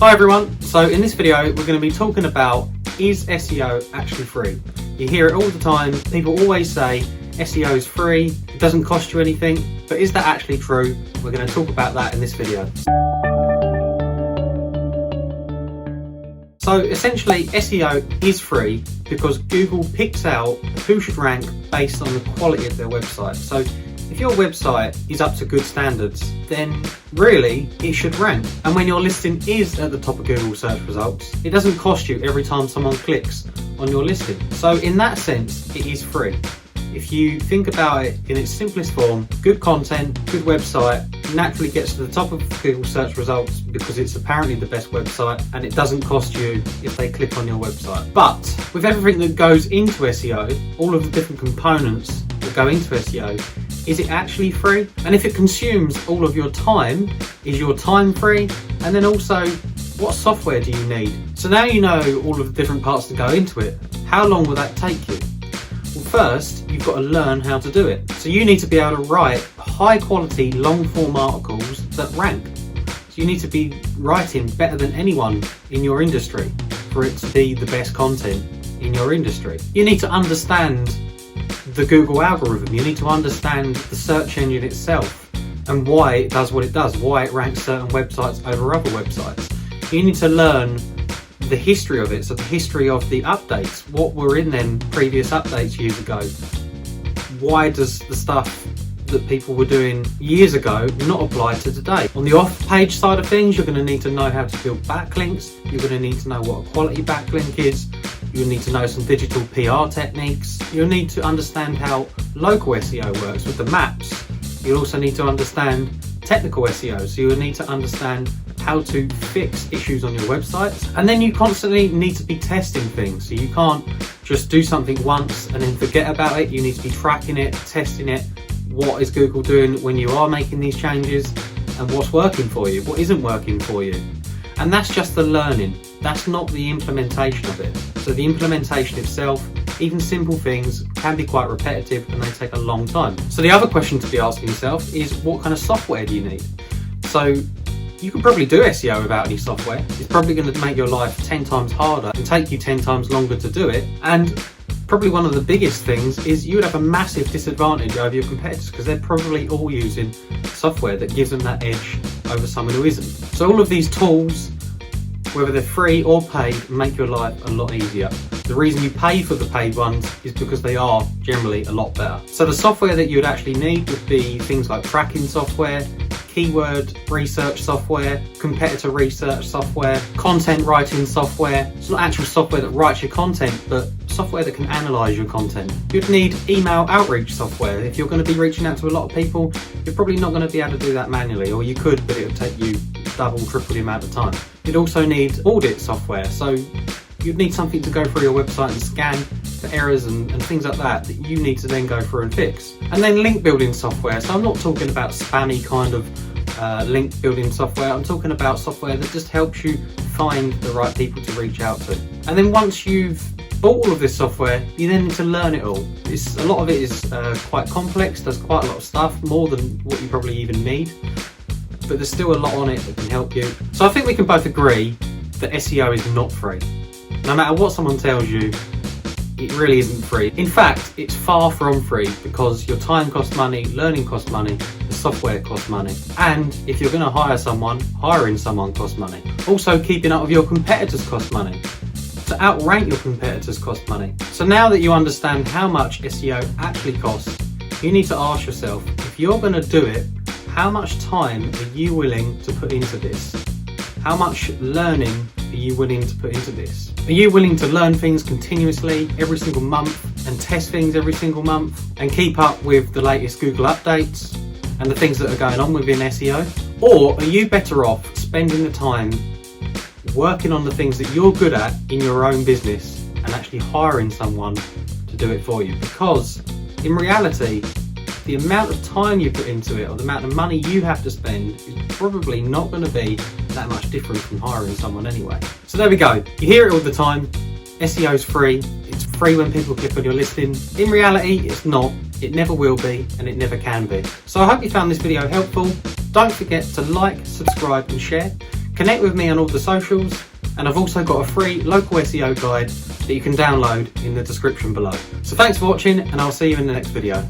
Hi everyone, so in this video we're going to be talking about, is SEO actually free? You hear it all the time, people always say SEO is free, it doesn't cost you anything, but is that actually true? We're going to talk about that in this video. So essentially SEO is free because Google picks out who should rank based on the quality of their website. So if your website is up to good standards, then really it should rank. And when your listing is at the top of Google search results, it doesn't cost you every time someone clicks on your listing. So in that sense, it is free. If you think about it in its simplest form, good content, good website, naturally gets to the top of Google search results because it's apparently the best website and it doesn't cost you if they click on your website. But with everything that goes into SEO, all of the different components that go into SEO, is it actually free? And if it consumes all of your time, is your time free? And then also, what software do you need? So now you know all of the different parts that go into it. How long will that take you? Well, first, you've got to learn how to do it. So you need to be able to write high quality, long form articles that rank. So you need to be writing better than anyone in your industry for it to be the best content in your industry. You need to understand the Google algorithm. You need to understand the search engine itself and why it does what it does, why it ranks certain websites over other websites. You need to learn the history of it, so the history of the updates, what were in them previous updates years ago. Why does the stuff that people were doing years ago not apply to today? On the off-page side of things, you're going to need to know how to build backlinks. You're going to need to know what a quality backlink is. You'll need to know some digital PR techniques. You'll need to understand how local SEO works with the maps. You'll also need to understand technical SEO. So you'll need to understand how to fix issues on your websites. And then you constantly need to be testing things. So you can't just do something once and then forget about it. You need to be tracking it, testing it. What is Google doing when you are making these changes? And what's working for you? What isn't working for you? And that's just the learning. That's not the implementation of it. So the implementation itself, even simple things, can be quite repetitive and they take a long time. So the other question to be asking yourself is, what kind of software do you need? So you can probably do SEO without any software. It's probably going to make your life 10 times harder and take you 10 times longer to do it. And probably one of the biggest things is you would have a massive disadvantage over your competitors because they're probably all using software that gives them that edge over someone who isn't. So all of these tools, whether they're free or paid, make your life a lot easier. The reason you pay for the paid ones is because they are generally a lot better. So the software that you would actually need would be things like tracking software, keyword research software, competitor research software, content writing software. It's not actual software that writes your content, but software that can analyze your content. You'd need email outreach software. If you're going to be reaching out to a lot of people, you're probably not going to be able to do that manually, or you could, but it would take you double, triple the amount of time. You'd also need audit software. So you'd need something to go through your website and scan for errors and things like that that you need to then go through and fix. And then link building software. So I'm not talking about spammy kind of link building software. I'm talking about software that just helps you find the right people to reach out to. And then once you've bought all of this software, you then need to learn it all. A lot of it is quite complex. There's quite a lot of stuff, more than what you probably even need. But there's still a lot on it that can help you. So I think we can both agree that SEO is not free. No matter what someone tells you, it really isn't free. In fact, it's far from free because your time costs money, learning costs money, the software costs money. And if you're going to hire someone, hiring someone costs money. Also, keeping up with your competitors costs money. To outrank your competitors costs money. So now that you understand how much SEO actually costs, you need to ask yourself, if you're going to do it, how much time are you willing to put into this? How much learning are you willing to put into this? Are you willing to learn things continuously every single month and test things every single month and keep up with the latest Google updates and the things that are going on within SEO? Or are you better off spending the time working on the things that you're good at in your own business and actually hiring someone to do it for you? Because in reality, the amount of time you put into it or the amount of money you have to spend is probably not going to be that much different from hiring someone anyway. So there we go. You hear it all the time. SEO is free. It's free when people click on your listing. In reality, it's not. It never will be, and it never can be. So I hope you found this video helpful. Don't forget to like, subscribe and share. Connect with me on all the socials, and I've also got a free local SEO guide that you can download in the description below. So thanks for watching, and I'll see you in the next video.